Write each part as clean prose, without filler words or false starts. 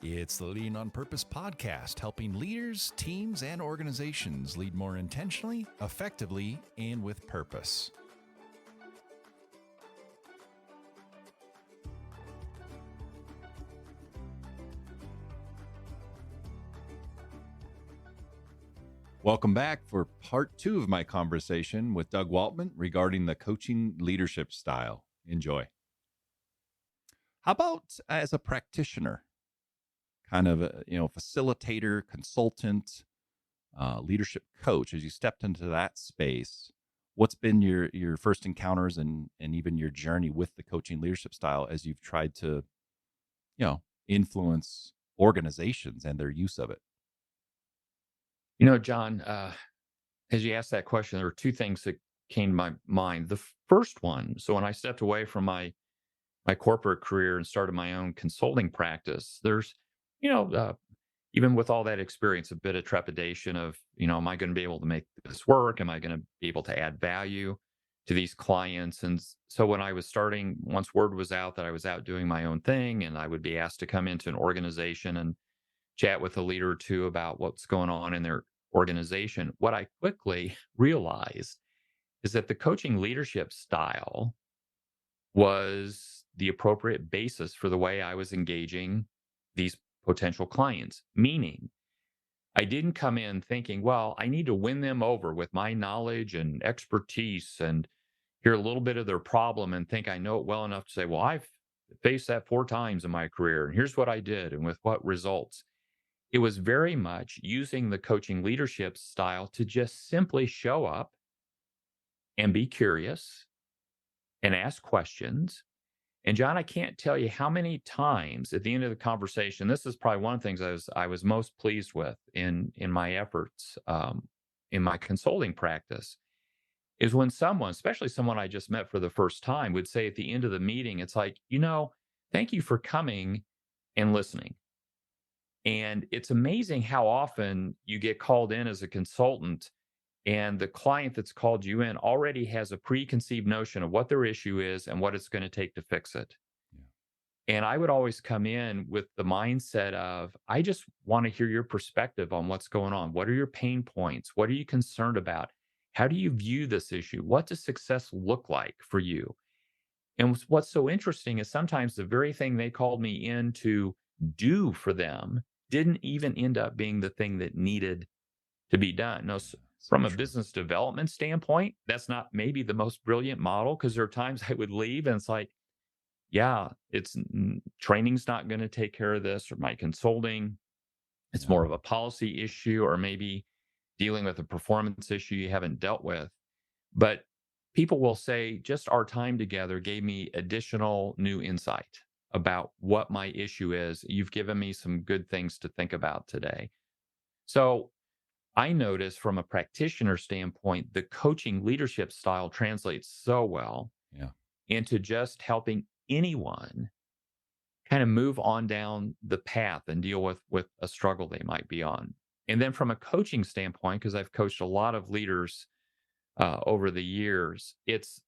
It's the Leading on Purpose podcast, helping leaders, teams, and organizations lead more intentionally, effectively, and with purpose. Welcome back for part 2 of my conversation with Doug Waltman regarding the coaching leadership style. Enjoy. How about as a practitioner, kind of a facilitator, consultant, leadership coach, as you stepped into that space? What's been your first encounters and even your journey with the coaching leadership style as you've tried to influence organizations and their use of it? John, as you asked that question, there were two things that came to my mind. The first one, so when I stepped away from my corporate career and started my own consulting practice, there's, even with all that experience, a bit of trepidation of, am I going to be able to make this work? Am I going to be able to add value to these clients? And so when I was starting, once word was out that I was out doing my own thing and I would be asked to come into an organization and chat with a leader or two about what's going on in their organization, what I quickly realized is that the coaching leadership style was the appropriate basis for the way I was engaging these potential clients. Meaning, I didn't come in thinking, well, I need to win them over with my knowledge and expertise and hear a little bit of their problem and think I know it well enough to say, well, I've faced that 4 times in my career, and here's what I did and with what results. It was very much using the coaching leadership style to just simply show up and be curious and ask questions. And John, I can't tell you how many times at the end of the conversation, this is probably one of the things I was most pleased with in my efforts in my consulting practice, is when someone, especially someone I just met for the first time, would say at the end of the meeting, it's like, thank you for coming and listening. And it's amazing how often you get called in as a consultant and the client that's called you in already has a preconceived notion of what their issue is and what it's going to take to fix it. Yeah. And I would always come in with the mindset of, I just want to hear your perspective on what's going on. What are your pain points? What are you concerned about? How do you view this issue? What does success look like for you? And what's so interesting is sometimes the very thing they called me in to do for them didn't even end up being the thing that needed to be done. No, from a business development standpoint, that's not maybe the most brilliant model, because there are times I would leave and it's like, yeah, training's not going to take care of this, or my consulting. It's more of a policy issue, or maybe dealing with a performance issue you haven't dealt with. But people will say, just our time together gave me additional new insight about what my issue is. You've given me some good things to think about today. So I notice from a practitioner standpoint, the coaching leadership style translates so well into just helping anyone kind of move on down the path and deal with a struggle they might be on. And then from a coaching standpoint, because I've coached a lot of leaders over the years, it's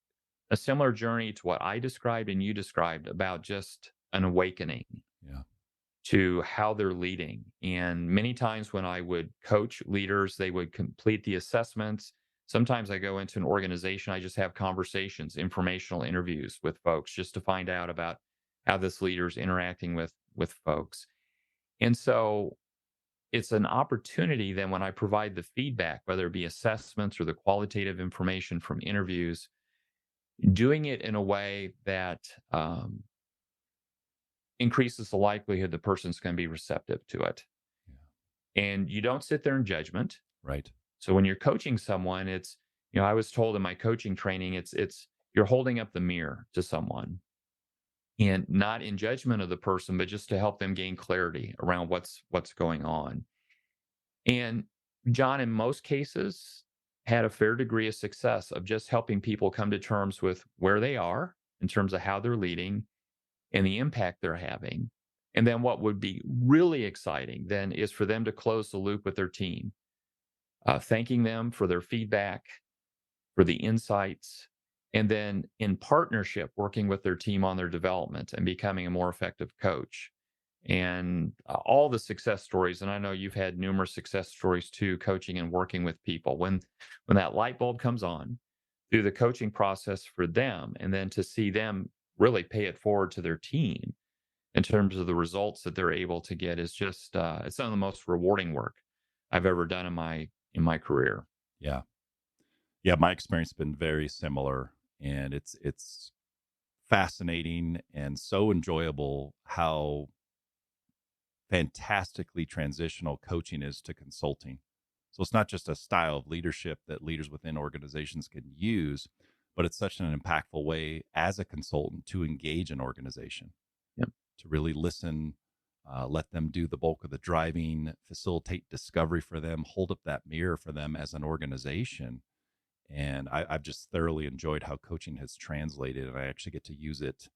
a similar journey to what I described and you described about just an awakening to how they're leading. And many times when I would coach leaders, they would complete the assessments. Sometimes I go into an organization, I just have conversations, informational interviews with folks just to find out about how this leader's interacting with folks. And so it's an opportunity then when I provide the feedback, whether it be assessments or the qualitative information from interviews, doing it in a way that increases the likelihood the person's going to be receptive to it. Yeah. And you don't sit there in judgment. Right. So when you're coaching someone, it's, I was told in my coaching training, it's you're holding up the mirror to someone, and not in judgment of the person, but just to help them gain clarity around what's going on. And John, in most cases, had a fair degree of success of just helping people come to terms with where they are in terms of how they're leading and the impact they're having. And then what would be really exciting then is for them to close the loop with their team, thanking them for their feedback, for the insights, and then in partnership, working with their team on their development and becoming a more effective coach. And all the success stories, and I know you've had numerous success stories too, coaching and working with people. When that light bulb comes on through the coaching process for them, and then to see them really pay it forward to their team in terms of the results that they're able to get is just it's some of the most rewarding work I've ever done in my career. Yeah. Yeah, my experience has been very similar, and it's fascinating and so enjoyable how fantastically transitional coaching is to consulting. So it's not just a style of leadership that leaders within organizations can use, but it's such an impactful way as a consultant to engage an organization, Yep. to really listen, let them do the bulk of the driving, facilitate discovery for them, hold up that mirror for them as an organization. And I've just thoroughly enjoyed how coaching has translated, and I actually get to use it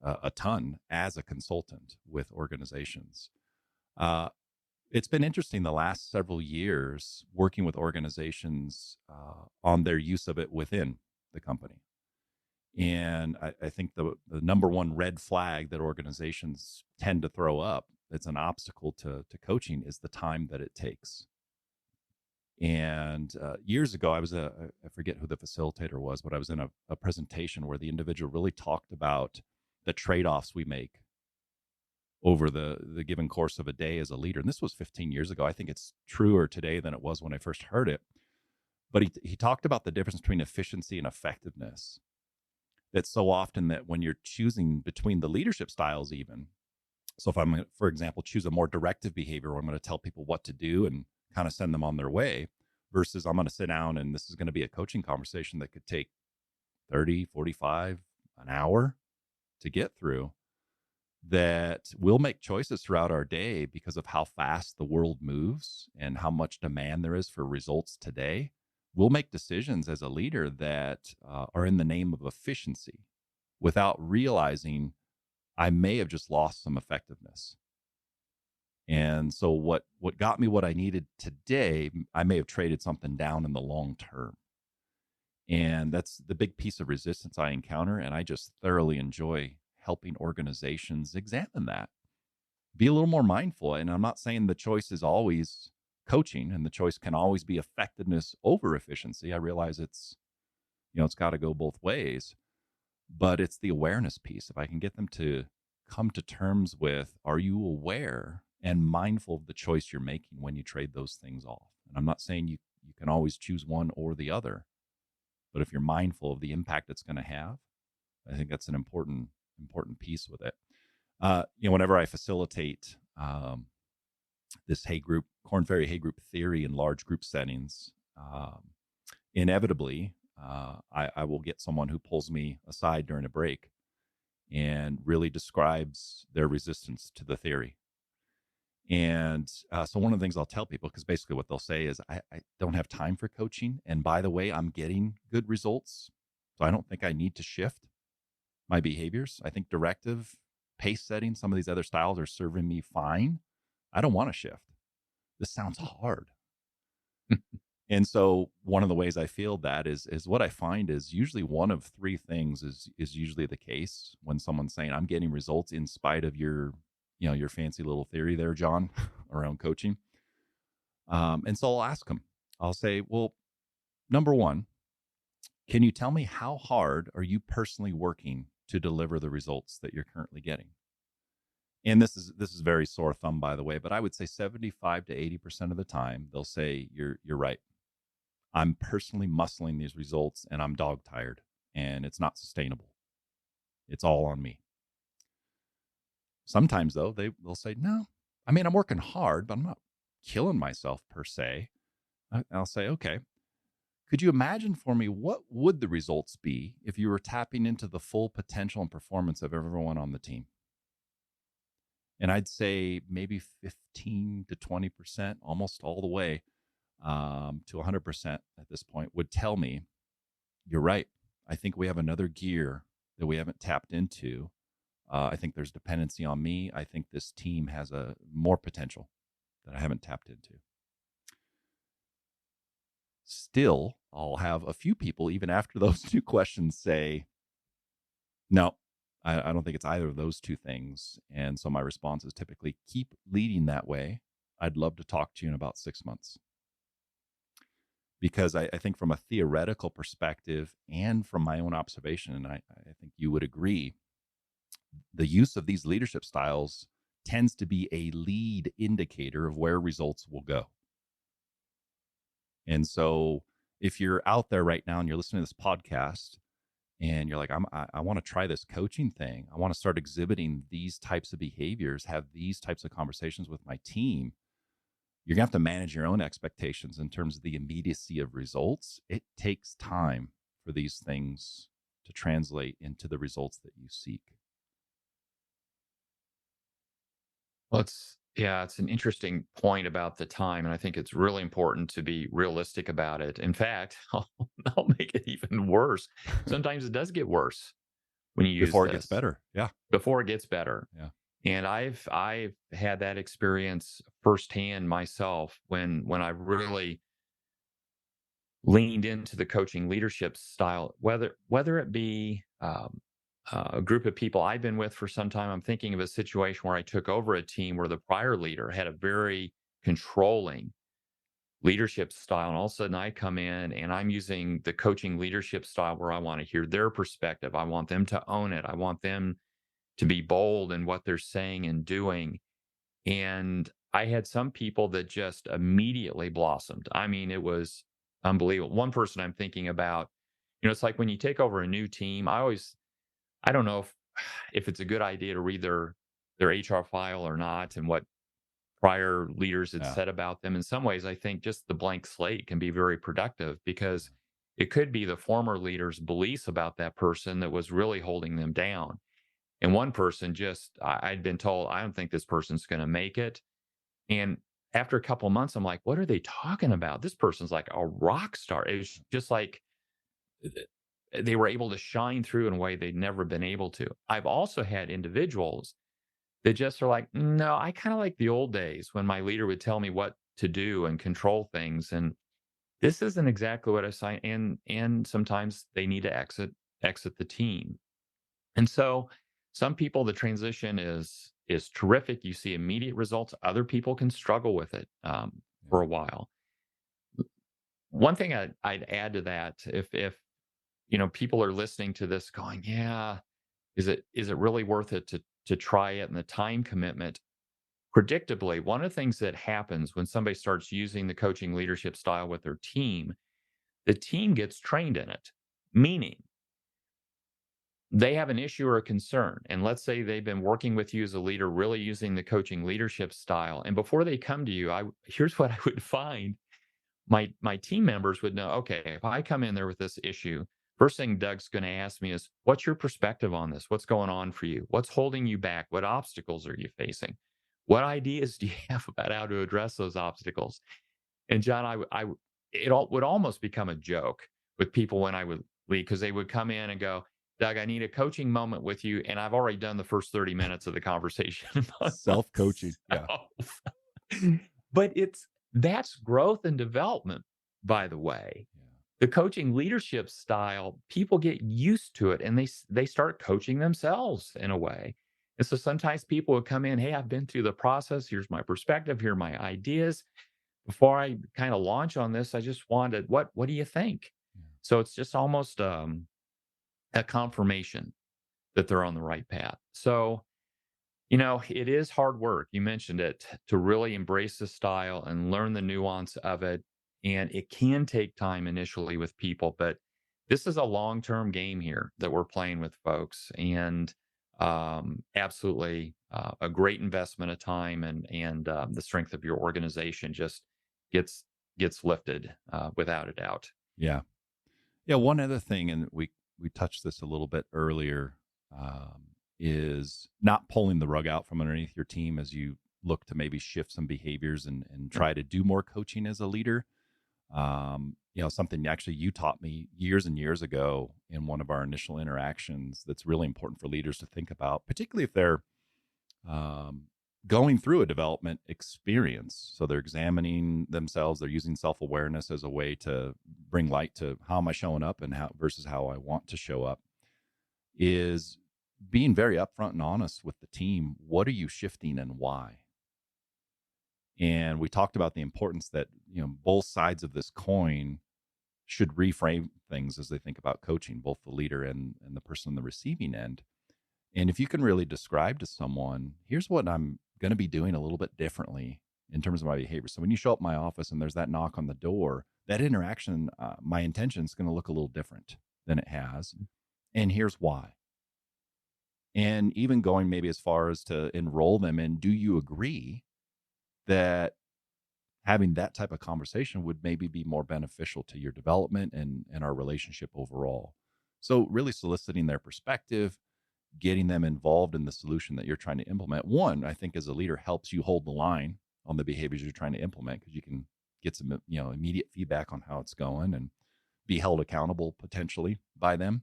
a ton as a consultant with organizations. Uh, it's been interesting the last several years working with organizations on their use of it within the company. And I think the number one red flag that organizations tend to throw up that's an obstacle to coaching is the time that it takes. And years ago, I forget who the facilitator was, but I was in a presentation where the individual really talked about the trade offs we make over the given course of a day as a leader. And this was 15 years ago. I think it's truer today than it was when I first heard it. But he talked about the difference between efficiency and effectiveness. That's so often that when you're choosing between the leadership styles, even so, if I'm, for example, choose a more directive behavior where I'm going to tell people what to do and kind of send them on their way, versus I'm going to sit down and this is going to be a coaching conversation that could take 30, 45, an hour to get through, that we'll make choices throughout our day because of how fast the world moves and how much demand there is for results today. We'll make decisions as a leader that are in the name of efficiency without realizing I may have just lost some effectiveness. And so what got me what I needed today, I may have traded something down in the long term. And that's the big piece of resistance I encounter. And I just thoroughly enjoy helping organizations examine that. Be a little more mindful. And I'm not saying the choice is always coaching and the choice can always be effectiveness over efficiency. I realize it's got to go both ways, but it's the awareness piece. If I can get them to come to terms with, are you aware and mindful of the choice you're making when you trade those things off? And I'm not saying you can always choose one or the other, but if you're mindful of the impact it's going to have, I think that's an important piece with it. Whenever I facilitate this Korn Ferry Hay Group theory in large group settings, inevitably, I will get someone who pulls me aside during a break and really describes their resistance to the theory. And so one of the things I'll tell people, because basically what they'll say is, I don't have time for coaching. And by the way, I'm getting good results. So I don't think I need to shift my behaviors. I think directive, pace setting, some of these other styles are serving me fine. I don't want to shift. This sounds hard. And so one of the ways I feel that is what I find is usually one of three things is usually the case when someone's saying, I'm getting results in spite of your fancy little theory there, John, around coaching. And so I'll ask them, I'll say, well, number one, can you tell me how hard are you personally working to deliver the results that you're currently getting? And this is very sore thumb, by the way, but I would say 75 to 80% of the time, they'll say, you're right. I'm personally muscling these results and I'm dog tired and it's not sustainable. It's all on me. Sometimes though, they'll say, no, I mean, I'm working hard, but I'm not killing myself per se. I'll say, okay, could you imagine for me, what would the results be if you were tapping into the full potential and performance of everyone on the team? And I'd say maybe 15 to 20%, almost all the way to 100% at this point, would tell me, you're right. I think we have another gear that we haven't tapped into. I think there's dependency on me. I think this team has a more potential that I haven't tapped into. Still, I'll have a few people, even after those two questions, say, no, I don't think it's either of those two things. And so my response is typically keep leading that way. I'd love to talk to you in about 6 months. Because I think from a theoretical perspective and from my own observation, and I think you would agree, the use of these leadership styles tends to be a lead indicator of where results will go. And so if you're out there right now and you're listening to this podcast and you're like, I want to try this coaching thing, I want to start exhibiting these types of behaviors, have these types of conversations with my team, you're going to have to manage your own expectations in terms of the immediacy of results. It takes time for these things to translate into the results that you seek. Well, it's an interesting point about the time, and I think it's really important to be realistic about it. In fact, I'll make it even worse. Sometimes it does get worse when you use Before it gets this, better. Yeah. before it gets better. Yeah. And I've had that experience firsthand myself when I really leaned into the coaching leadership style, whether it be a group of people I've been with for some time. I'm thinking of a situation where I took over a team where the prior leader had a very controlling leadership style, and all of a sudden I come in and I'm using the coaching leadership style where I want to hear their perspective. I want them to own it. I want them to be bold in what they're saying and doing. And I had some people that just immediately blossomed. I mean, it was unbelievable. One person I'm thinking about, it's like when you take over a new team, I don't know if it's a good idea to read their HR file or not, and what prior leaders had Yeah. said about them. In some ways, I think just the blank slate can be very productive, because it could be the former leader's beliefs about that person that was really holding them down. And one person I'd been told, I don't think this person's going to make it. And after a couple of months, I'm like, what are they talking about? This person's like a rock star. It was just like they were able to shine through in a way they'd never been able to. I've also had individuals that just are like, no, I kind of like the old days when my leader would tell me what to do and control things. And this isn't exactly what I signed. And sometimes they need to exit the team. And so some people, the transition is terrific. You see immediate results. Other people can struggle with it for a while. One thing I'd add to that, if people are listening to this going, yeah, is it really worth it to try it, and the time commitment? Predictably, one of the things that happens when somebody starts using the coaching leadership style with their team, the team gets trained in it, meaning they have an issue or a concern. And let's say they've been working with you as a leader, really using the coaching leadership style. And before they come to you, here's what I would find. My team members would know, okay, if I come in there with this issue, first thing Doug's going to ask me is, what's your perspective on this? What's going on for you? What's holding you back? What obstacles are you facing? What ideas do you have about how to address those obstacles? And John, would almost become a joke with people when I would leave, because they would come in and go, Doug, I need a coaching moment with you. And I've already done the first 30 minutes of the conversation. Self-coaching. Yeah. But that's growth and development, by the way. Yeah. The coaching leadership style, people get used to it and they start coaching themselves in a way. And so sometimes people would come in, hey, I've been through the process. Here's my perspective. Here are my ideas. Before I kind of launch on this, I just wanted, what do you think? Yeah. So it's just almost a confirmation that they're on the right path. So, it is hard work. You mentioned it, to really embrace the style and learn the nuance of it. And it can take time initially with people, but this is a long-term game here that we're playing with, folks. And absolutely a great investment of time, and the strength of your organization just gets lifted without a doubt. Yeah. Yeah. One other thing, and we touched this a little bit earlier, is not pulling the rug out from underneath your team as you look to maybe shift some behaviors and try to do more coaching as a leader. Something actually you taught me years and years ago in one of our initial interactions that's really important for leaders to think about, particularly if they're going through a development experience. So they're examining themselves. They're using self-awareness as a way to bring light to how am I showing up and how versus how I want to show up, is being very upfront and honest with the team. What are you shifting and why? And we talked about the importance that, both sides of this coin should reframe things as they think about coaching, both the leader and the person on the receiving end. And if you can really describe to someone, here's what I'm going to be doing a little bit differently in terms of my behavior. So when you show up at my office and there's that knock on the door, that interaction, my intention is going to look a little different than it has. And here's why. And even going maybe as far as to enroll them in, do you agree that having that type of conversation would maybe be more beneficial to your development and our relationship overall? So really soliciting their perspective, getting them involved in the solution that you're trying to implement. One, I think as a leader helps you hold the line on the behaviors you're trying to implement, because you can get some, immediate feedback on how it's going and be held accountable potentially by them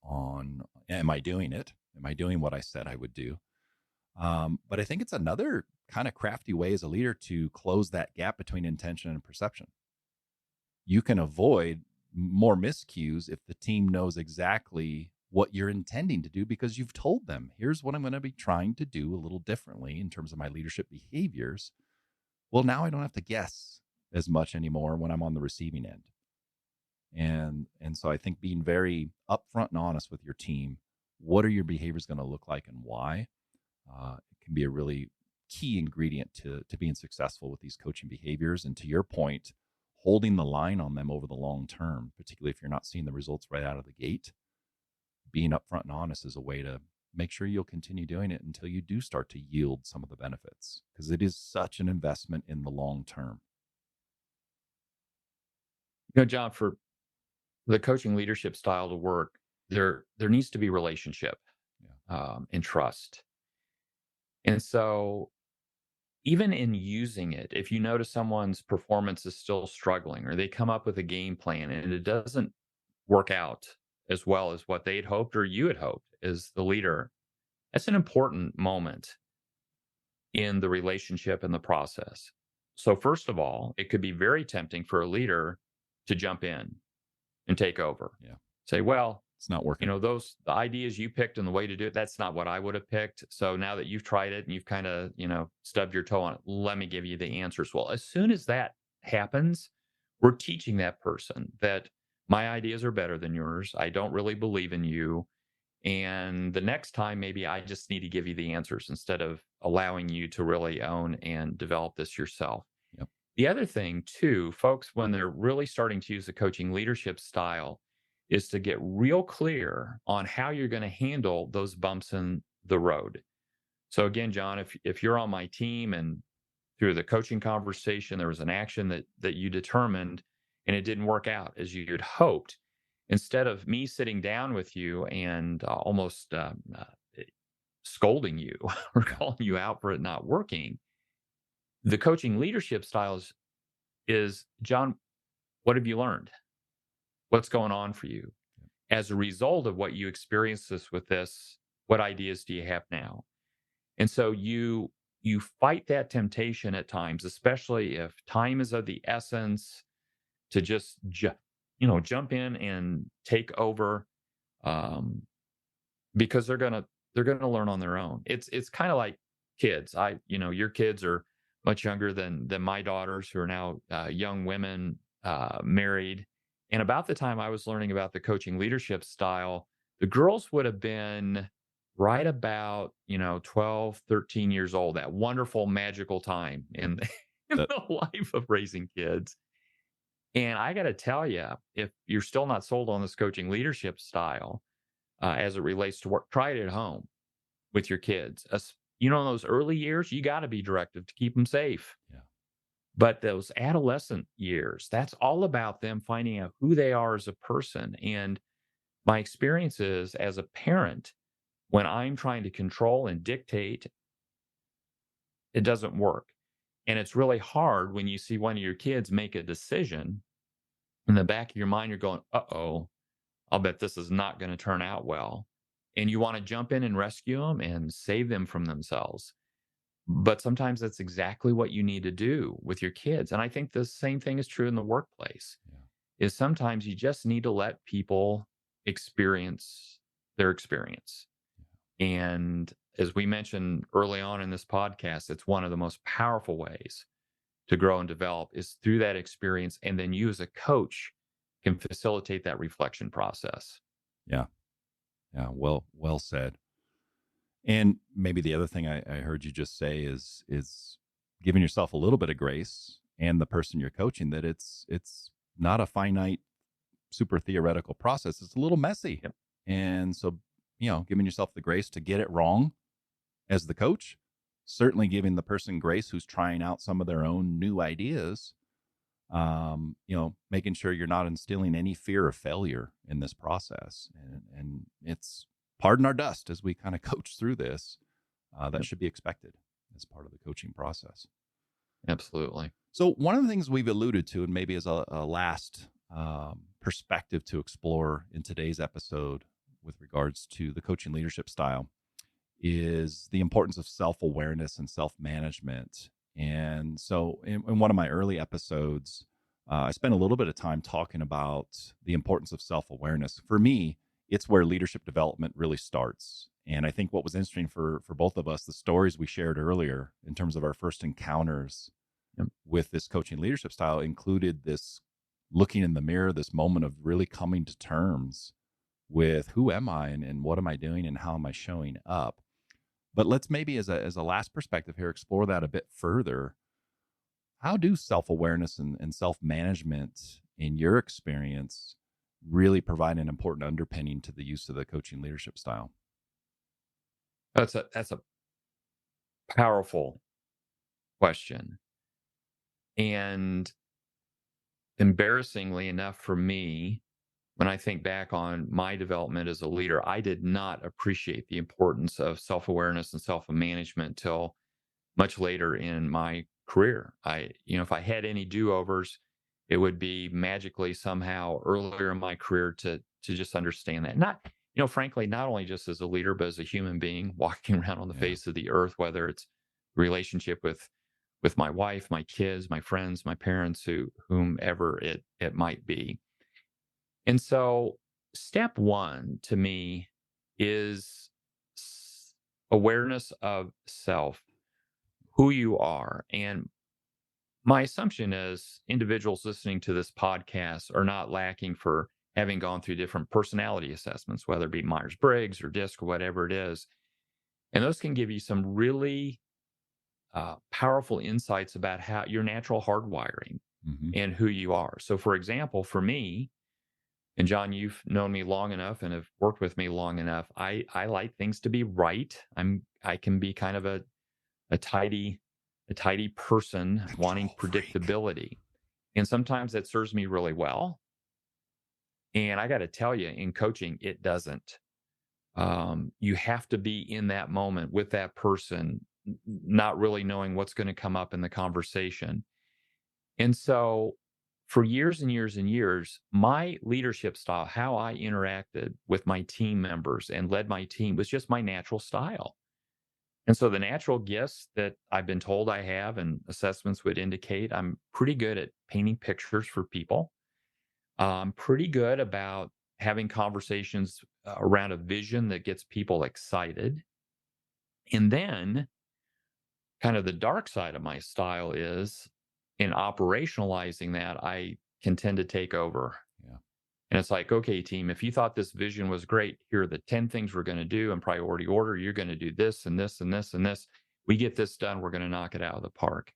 on, am I doing it? Am I doing what I said I would do? But I think it's another kind of crafty way as a leader to close that gap between intention and perception. You can avoid more miscues if the team knows exactly what you're intending to do, because you've told them, here's what I'm going to be trying to do a little differently in terms of my leadership behaviors. Well, now I don't have to guess as much anymore when I'm on the receiving end. And so I think being very upfront and honest with your team, what are your behaviors going to look like and why? It can be a really key ingredient to being successful with these coaching behaviors. And to your point, holding the line on them over the long term, particularly if you're not seeing the results right out of the gate, being upfront and honest is a way to make sure you'll continue doing it until you do start to yield some of the benefits, because it is such an investment in the long term. John, for the coaching leadership style to work, there needs to be relationship and trust. And so even in using it, if you notice someone's performance is still struggling, or they come up with a game plan and it doesn't work out as well as what they'd hoped or you had hoped as the leader, that's an important moment in the relationship and the process. So first of all, it could be very tempting for a leader to jump in and take over. Yeah. Say, well, it's not working. The ideas you picked and the way to do it, that's not what I would have picked. So now that you've tried it and you've kind of, stubbed your toe on it, let me give you the answers. Well, as soon as that happens, we're teaching that person that my ideas are better than yours. I don't really believe in you. And the next time, maybe I just need to give you the answers instead of allowing you to really own and develop this yourself. Yep. The other thing too, folks, when they're really starting to use the coaching leadership style, is to get real clear on how you're going to handle those bumps in the road. So again, John, if you're on my team and through the coaching conversation, there was an action that you determined and it didn't work out as you'd hoped, instead of me sitting down with you and almost scolding you or calling you out for it not working, the coaching leadership styles is, John, what have you learned? What's going on for you? As a result of what you experienced with this, what ideas do you have now? And so you fight that temptation at times, especially if time is of the essence, to just jump in and take over, because they're gonna learn on their own. It's kind of like kids. Your kids are much younger than my daughters, who are now young women, married. And about the time I was learning about the coaching leadership style, the girls would have been right about, 12, 13 years old, that wonderful, magical time in the life of raising kids. And I got to tell you, if you're still not sold on this coaching leadership style as it relates to work, try it at home with your kids. In those early years, you got to be directive to keep them safe. Yeah. But those adolescent years, that's all about them finding out who they are as a person. And my experience is, as a parent, when I'm trying to control and dictate, it doesn't work. And it's really hard when you see one of your kids make a decision. In the back of your mind, you're going, uh-oh, I'll bet this is not going to turn out well. And you want to jump in and rescue them and save them from themselves. But sometimes that's exactly what you need to do with your kids. And I think the same thing is true in the workplace. Yeah. Is sometimes you just need to let people experience their experience. And as we mentioned early on in this podcast, it's one of the most powerful ways to grow and develop is through that experience. And then you as a coach can facilitate that reflection process. Yeah. Yeah. Well said. And maybe the other thing I heard you just say is giving yourself a little bit of grace and the person you're coaching that it's not a finite, super theoretical process. It's a little messy. Yep. And so, giving yourself the grace to get it wrong as the coach, certainly giving the person grace who's trying out some of their own new ideas, making sure you're not instilling any fear of failure in this process. And it's pardon our dust as we kind of coach through this. That Yep. should be expected as part of the coaching process. Absolutely. So one of the things we've alluded to, and maybe as a last perspective to explore in today's episode with regards to the coaching leadership style, is the importance of self-awareness and self-management. And so in one of my early episodes, I spent a little bit of time talking about the importance of self-awareness. For me, it's where leadership development really starts. And I think what was interesting for both of us, the stories we shared earlier in terms of our first encounters Yep. with this coaching leadership style included this looking in the mirror, this moment of really coming to terms with who am I and what am I doing and how am I showing up. But let's maybe as a last perspective here, explore that a bit further. How do self-awareness and self-management in your experience really provide an important underpinning to the use of the coaching leadership style? That's a powerful question. And embarrassingly enough for me, when I think back on my development as a leader, I did not appreciate the importance of self-awareness and self-management till much later in my career. If I had any do-overs, it would be magically somehow earlier in my career to just understand that. Not, frankly, not only just as a leader, but as a human being walking around on the Yeah. face of the earth, whether it's relationship with my wife, my kids, my friends, my parents, whomever it might be. And so step one to me is awareness of self, who you are. And my assumption is individuals listening to this podcast are not lacking for having gone through different personality assessments, whether it be Myers-Briggs or DISC or whatever it is. And those can give you some really powerful insights about how your natural hardwiring Mm-hmm. and who you are. So, for example, for me, and John, you've known me long enough and have worked with me long enough. I like things to be right. I can be kind of a tidy person wanting predictability. And sometimes that serves me really well. And I got to tell you, in coaching, it doesn't. You have to be in that moment with that person, not really knowing what's going to come up in the conversation. And so for years and years and years, my leadership style, how I interacted with my team members and led my team was just my natural style. And so the natural gifts that I've been told I have and assessments would indicate I'm pretty good at painting pictures for people. I'm pretty good about having conversations around a vision that gets people excited. And then kind of the dark side of my style is in operationalizing that, I can tend to take over. Yeah. And it's like, okay, team, if you thought this vision was great, here are the 10 things we're going to do in priority order. You're going to do this and this and this and this. We get this done, we're going to knock it out of the park.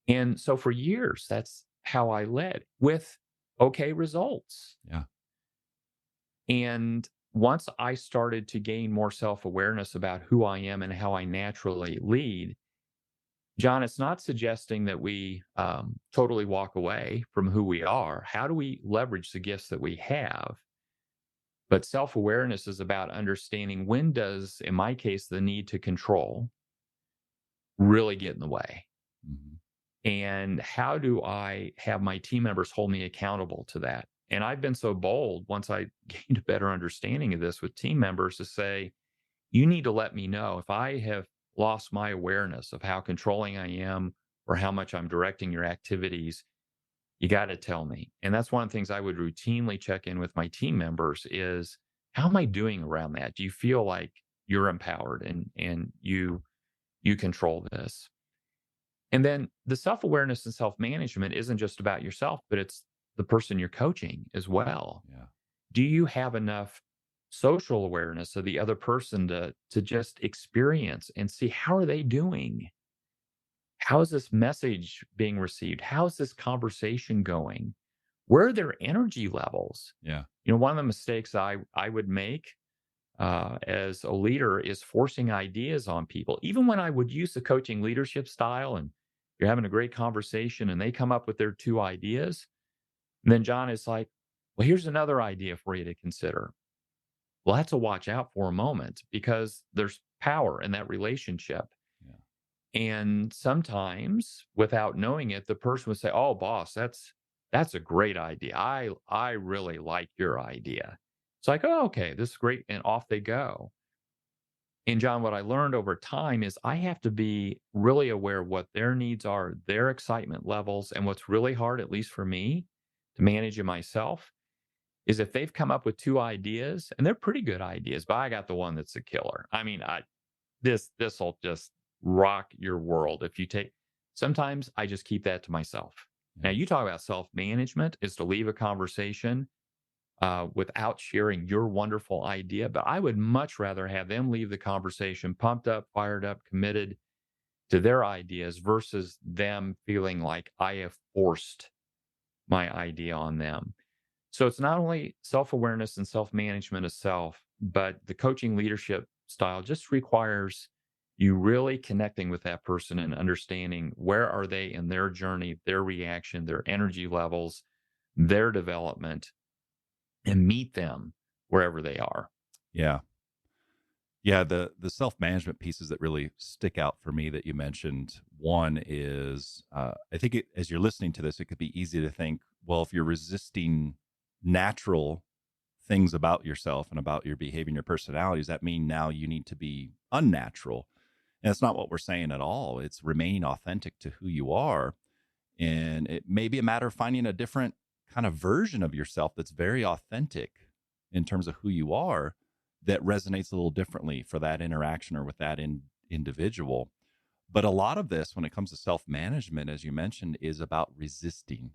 And so for years, that's how I led with okay results. Yeah. And once I started to gain more self-awareness about who I am and how I naturally lead, John, it's not suggesting that we totally walk away from who we are. How do we leverage the gifts that we have? But self-awareness is about understanding when does, in my case, the need to control really get in the way? Mm-hmm. And how do I have my team members hold me accountable to that? And I've been so bold once I gained a better understanding of this with team members to say, you need to let me know if I have lost my awareness of how controlling I am or how much I'm directing your activities. You got to tell me. And that's one of the things I would routinely check in with my team members is, how am I doing around that? Do you feel like you're empowered and you control this. And then the self-awareness and self-management isn't just about yourself, but it's the person you're coaching as well. Yeah. Do you have enough social awareness of the other person to just experience and see how are they doing? How is this message being received? How is this conversation going? Where are their energy levels? Yeah. One of the mistakes I would make as a leader is forcing ideas on people. Even when I would use the coaching leadership style and you're having a great conversation and they come up with their two ideas, and then John is like, well, here's another idea for you to consider. Well, that's a watch out for a moment because there's power in that relationship. Yeah. And sometimes without knowing it, the person would say, oh, boss, that's a great idea. I really like your idea. It's like, oh, okay, this is great. And off they go. And John, what I learned over time is I have to be really aware of what their needs are, their excitement levels. And what's really hard, at least for me, to manage it myself, is if they've come up with two ideas, and they're pretty good ideas, but I got the one that's a killer. I mean, this'll just rock your world if you take. Sometimes I just keep that to myself. Now, you talk about self-management is to leave a conversation without sharing your wonderful idea. But I would much rather have them leave the conversation pumped up, fired up, committed to their ideas versus them feeling like I have forced my idea on them. So it's not only self-awareness and self-management of self, but the coaching leadership style just requires you really connecting with that person and understanding where are they in their journey, their reaction, their energy levels, their development, and meet them wherever they are. Yeah. Yeah, the self-management pieces that really stick out for me that you mentioned, one is, I think as you're listening to this, it could be easy to think, well, if you're resisting natural things about yourself and about your behavior and your personality, does that mean now you need to be unnatural? And that's not what we're saying at all. It's remaining authentic to who you are. And it may be a matter of finding a different kind of version of yourself that's very authentic in terms of who you are, that resonates a little differently for that interaction or with that individual. But a lot of this, when it comes to self-management, as you mentioned, is about resisting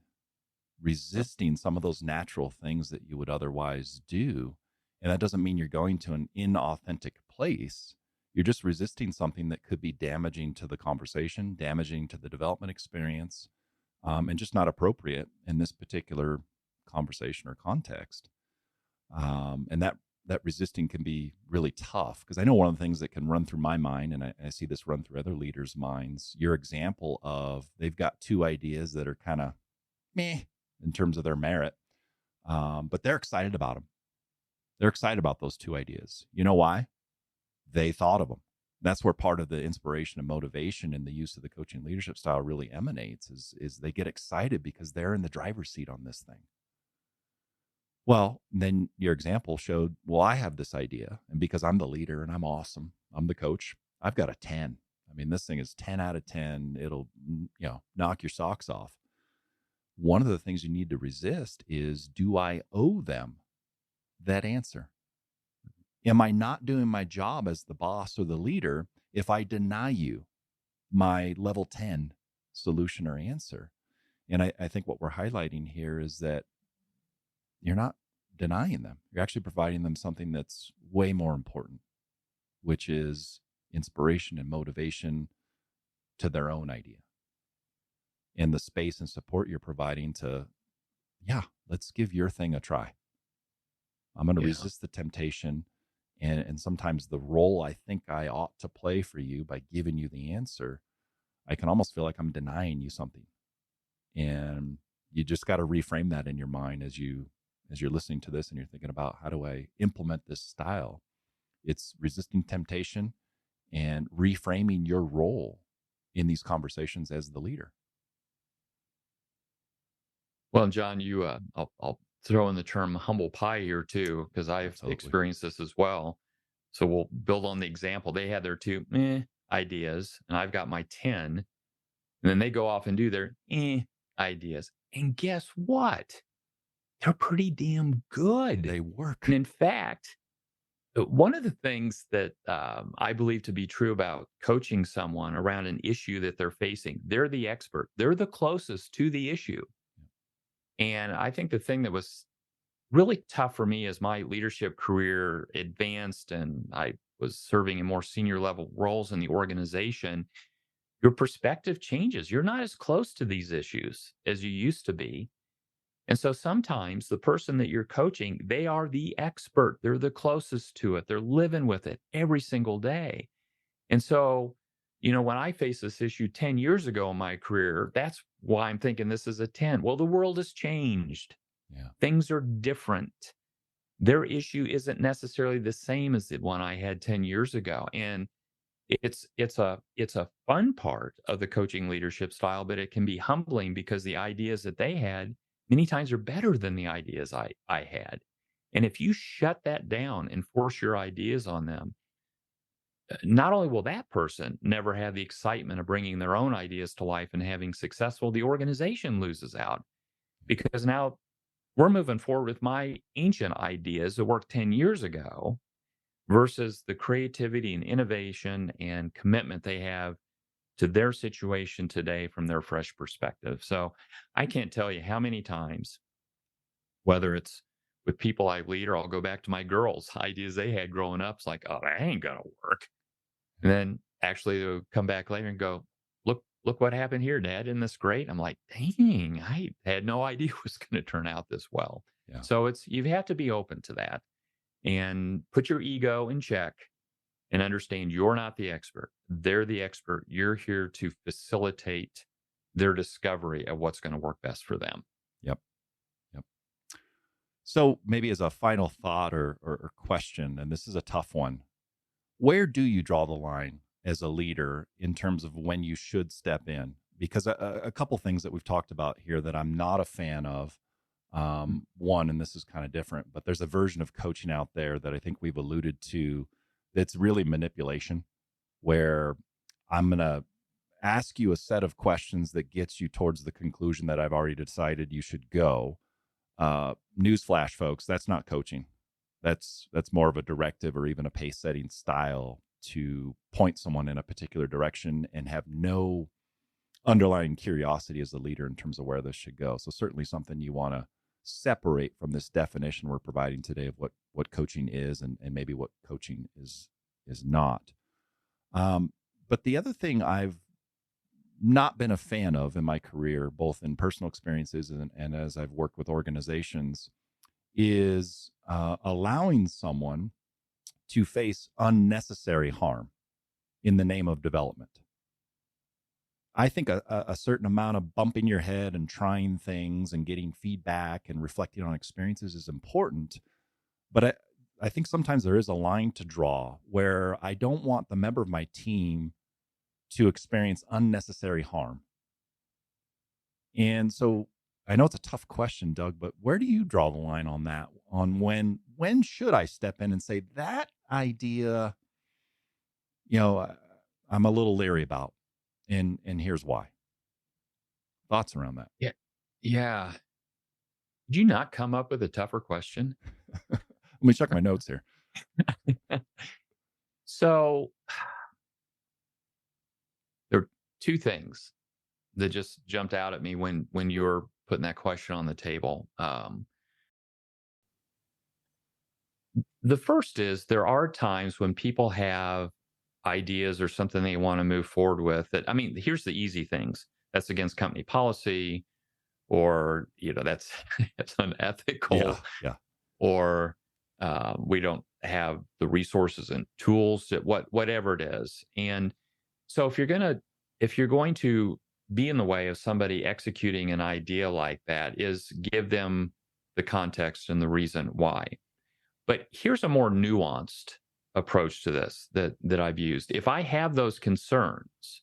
some of those natural things that you would otherwise do. And that doesn't mean you're going to an inauthentic place. You're just resisting something that could be damaging to the conversation, damaging to the development experience, and just not appropriate in this particular conversation or context. And that resisting can be really tough, because I know one of the things that can run through my mind, and I see this run through other leaders' minds, your example of they've got two ideas that are kind of meh in terms of their merit, but they're excited about them. They're excited about those two ideas. You know why? They thought of them. That's where part of the inspiration and motivation and the use of the coaching leadership style really emanates, is they get excited because they're in the driver's seat on this thing. Well, then your example showed, well, I have this idea, and because I'm the leader and I'm awesome, I'm the coach, I've got a 10. I mean, this thing is 10 out of 10. It'll, knock your socks off. One of the things you need to resist is, do I owe them that answer? Am I not doing my job as the boss or the leader if I deny you my level 10 solution or answer? And I think what we're highlighting here is that you're not denying them. You're actually providing them something that's way more important, which is inspiration and motivation to their own idea, and the space and support you're providing to, let's give your thing a try. I'm going to resist the temptation. And sometimes the role I think I ought to play for you by giving you the answer, I can almost feel like I'm denying you something. And you just got to reframe that in your mind as you're listening to this and you're thinking about, how do I implement this style? It's resisting temptation and reframing your role in these conversations as the leader. Well, John, I'll throw in the term humble pie here too, because I've experienced this as well. So we'll build on the example. They had their two ideas, and I've got my 10. And then they go off and do their ideas. And guess what? They're pretty damn good. They work. And in fact, One of the things that I believe to be true about coaching someone around an issue that they're facing, they're the expert, they're the closest to the issue. And I think the thing that was really tough for me as my leadership career advanced and I was serving in more senior level roles in the organization, your perspective changes. You're not as close to these issues as you used to be. And so sometimes the person that you're coaching, they are the expert. They're the closest to it. They're living with it every single day. And so, when I faced this issue 10 years ago in my career, that's why I'm thinking this is a 10. Well, the world has changed. Yeah. Things are different. Their issue isn't necessarily the same as the one I had 10 years ago. And it's a fun part of the coaching leadership style, but it can be humbling because the ideas that they had many times are better than the ideas I had. And if you shut that down and force your ideas on them, not only will that person never have the excitement of bringing their own ideas to life and having successful, the organization loses out because now we're moving forward with my ancient ideas that worked 10 years ago versus the creativity and innovation and commitment they have to their situation today from their fresh perspective. So I can't tell you how many times, whether it's with people I lead or I'll go back to my girls, ideas they had growing up, it's like, oh, that ain't gonna work. And then actually they'll come back later and go, look what happened here, Dad. Isn't this great? I'm like, dang, I had no idea it was going to turn out this well. Yeah. So you have to be open to that and put your ego in check and understand you're not the expert. They're the expert. You're here to facilitate their discovery of what's going to work best for them. Yep. Yep. So maybe as a final thought or question, and this is a tough one, where do you draw the line as a leader in terms of when you should step in? Because a couple things that we've talked about here that I'm not a fan of. One, and this is kind of different, but there's a version of coaching out there that I think we've alluded to that's really manipulation, where I'm going to ask you a set of questions that gets you towards the conclusion that I've already decided you should go. Newsflash, folks, that's not coaching. That's more of a directive or even a pace setting style to point someone in a particular direction and have no underlying curiosity as a leader in terms of where this should go. So certainly something you want to separate from this definition we're providing today of what coaching is and maybe what coaching is not. But the other thing I've not been a fan of in my career, both in personal experiences and as I've worked with organizations, is allowing someone to face unnecessary harm in the name of development. I think a certain amount of bumping your head and trying things and getting feedback and reflecting on experiences is important. But I think sometimes there is a line to draw where I don't want the member of my team to experience unnecessary harm. And so I know it's a tough question, Doug, but where do you draw the line on that? On when should I step in and say that idea, I'm a little leery about, and here's why. Thoughts around that? Yeah. Yeah. Did you not come up with a tougher question? Let me check my notes here. So there are two things that just jumped out at me when you were putting that question on the table. The first is there are times when people have ideas or something they want to move forward with that, here's the easy things. That's against company policy, or, that's unethical, Yeah. or we don't have the resources and tools that whatever it is. And so if you're going to be in the way of somebody executing an idea like that, is give them the context and the reason why. But here's a more nuanced approach to this that I've used. If I have those concerns,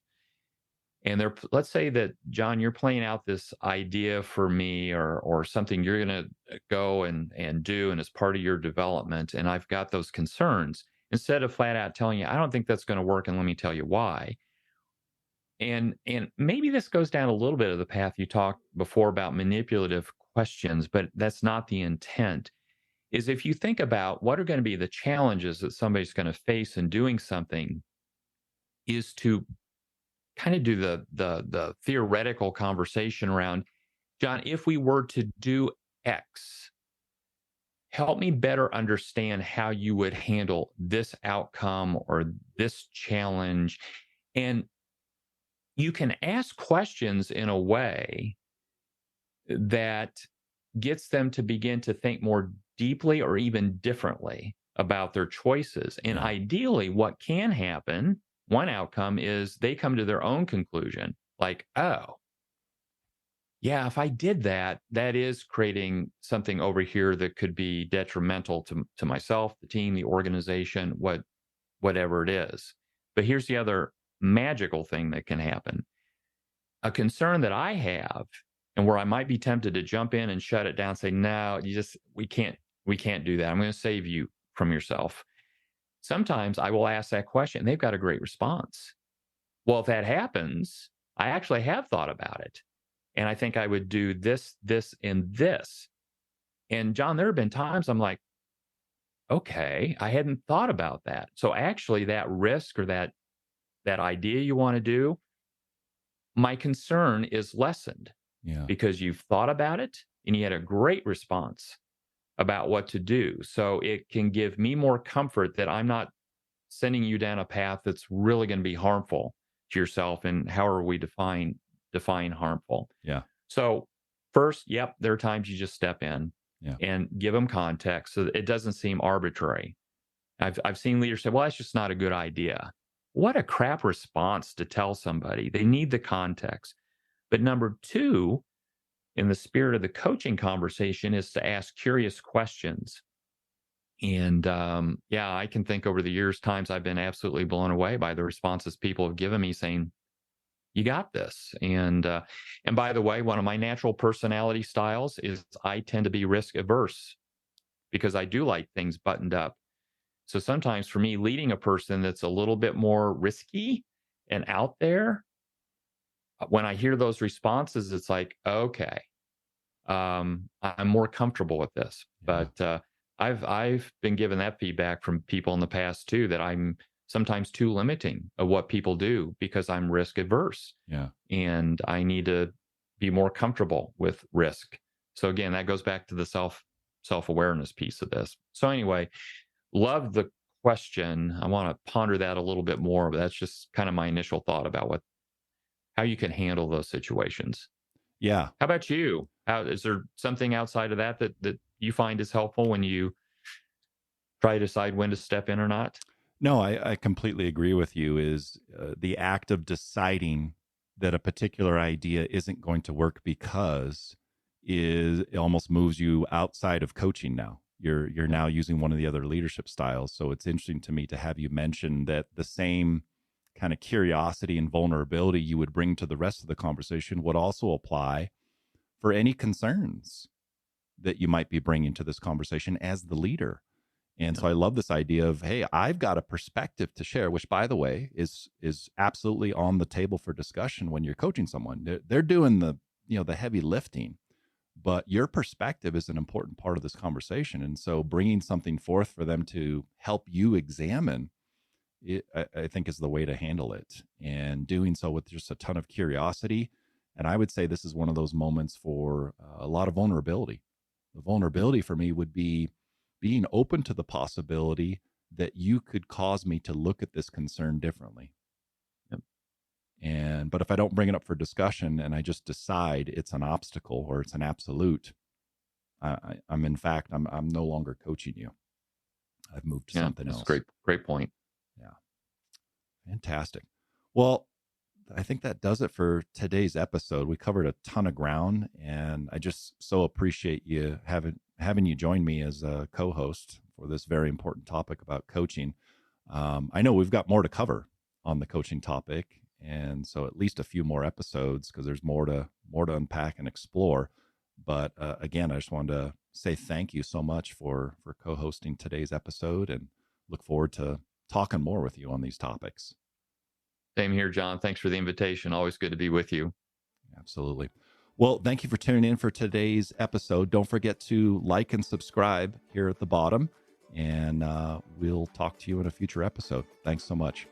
and let's say that, John, you're playing out this idea for me or something you're going to go and do, and as part of your development, and I've got those concerns, instead of flat out telling you, I don't think that's going to work, and let me tell you why. And maybe this goes down a little bit of the path you talked before about manipulative questions, but that's not the intent. is if you think about what are going to be the challenges that somebody's going to face in doing something, is to kind of do the theoretical conversation around, John, if we were to do X, help me better understand how you would handle this outcome or this challenge. And you can ask questions in a way that gets them to begin to think more deeply or even differently about their choices. And Yeah. ideally, what can happen, one outcome is they come to their own conclusion, like, oh, yeah, if I did that, that is creating something over here that could be detrimental to myself, the team, the organization, whatever it is. But here's the other magical thing that can happen. A concern that I have, and where I might be tempted to jump in and shut it down, say, no, we can't do that. I'm going to save you from yourself. Sometimes I will ask that question and they've got a great response. Well, if that happens, I actually have thought about it. And I think I would do this, this, and this. And John, there have been times I'm like, okay, I hadn't thought about that. So actually that risk or that idea you want to do, my concern is lessened. Yeah. Because you've thought about it and you had a great response about what to do. So it can give me more comfort that I'm not sending you down a path that's really going to be harmful to yourself. And however we define harmful. Yeah. So first, yep, there are times you just step in and give them context so that it doesn't seem arbitrary. I've seen leaders say, well, that's just not a good idea. What a crap response to tell somebody. They need the context. But number two, in the spirit of the coaching conversation, is to ask curious questions. And I can think over the years, times I've been absolutely blown away by the responses people have given me saying, you got this. And by the way, one of my natural personality styles is I tend to be risk averse because I do like things buttoned up. So sometimes for me, leading a person that's a little bit more risky and out there, when I hear those responses, it's like, okay, I'm more comfortable with this. Yeah. But I've been given that feedback from people in the past too, that I'm sometimes too limiting of what people do because I'm risk adverse. Yeah. And I need to be more comfortable with risk. So again, that goes back to the self-awareness piece of this. So anyway, love the question. I want to ponder that a little bit more, but that's just kind of my initial thought about how you can handle those situations. Yeah. How about you? Is there something outside of that you find is helpful when you try to decide when to step in or not? No, I completely agree with you. Is the act of deciding that a particular idea isn't going to work because it almost moves you outside of coaching now. You're now using one of the other leadership styles. So it's interesting to me to have you mention that the same kind of curiosity and vulnerability you would bring to the rest of the conversation would also apply for any concerns that you might be bringing to this conversation as the leader. And so I love this idea of, hey, I've got a perspective to share, which, by the way, is absolutely on the table for discussion when you're coaching someone. They're doing the heavy lifting, but your perspective is an important part of this conversation. And so bringing something forth for them to help you examine it, I think, is the way to handle it, and doing so with just a ton of curiosity. And I would say this is one of those moments for a lot of vulnerability. The vulnerability for me would be being open to the possibility that you could cause me to look at this concern differently. Yep. But if I don't bring it up for discussion and I just decide it's an obstacle or it's an absolute, I'm no longer coaching you. I've moved to something else. Great point. Yeah. Fantastic. Well, I think that does it for today's episode. We covered a ton of ground, and I just so appreciate you having you join me as a co-host for this very important topic about coaching. I know we've got more to cover on the coaching topic, and so at least a few more episodes because there's more to unpack and explore. But again, I just wanted to say thank you so much for co-hosting today's episode, and look forward to talking more with you on these topics. Same here, John. Thanks for the invitation. Always good to be with you. Absolutely. Well, thank you for tuning in for today's episode. Don't forget to like and subscribe here at the bottom, and we'll talk to you in a future episode. Thanks so much.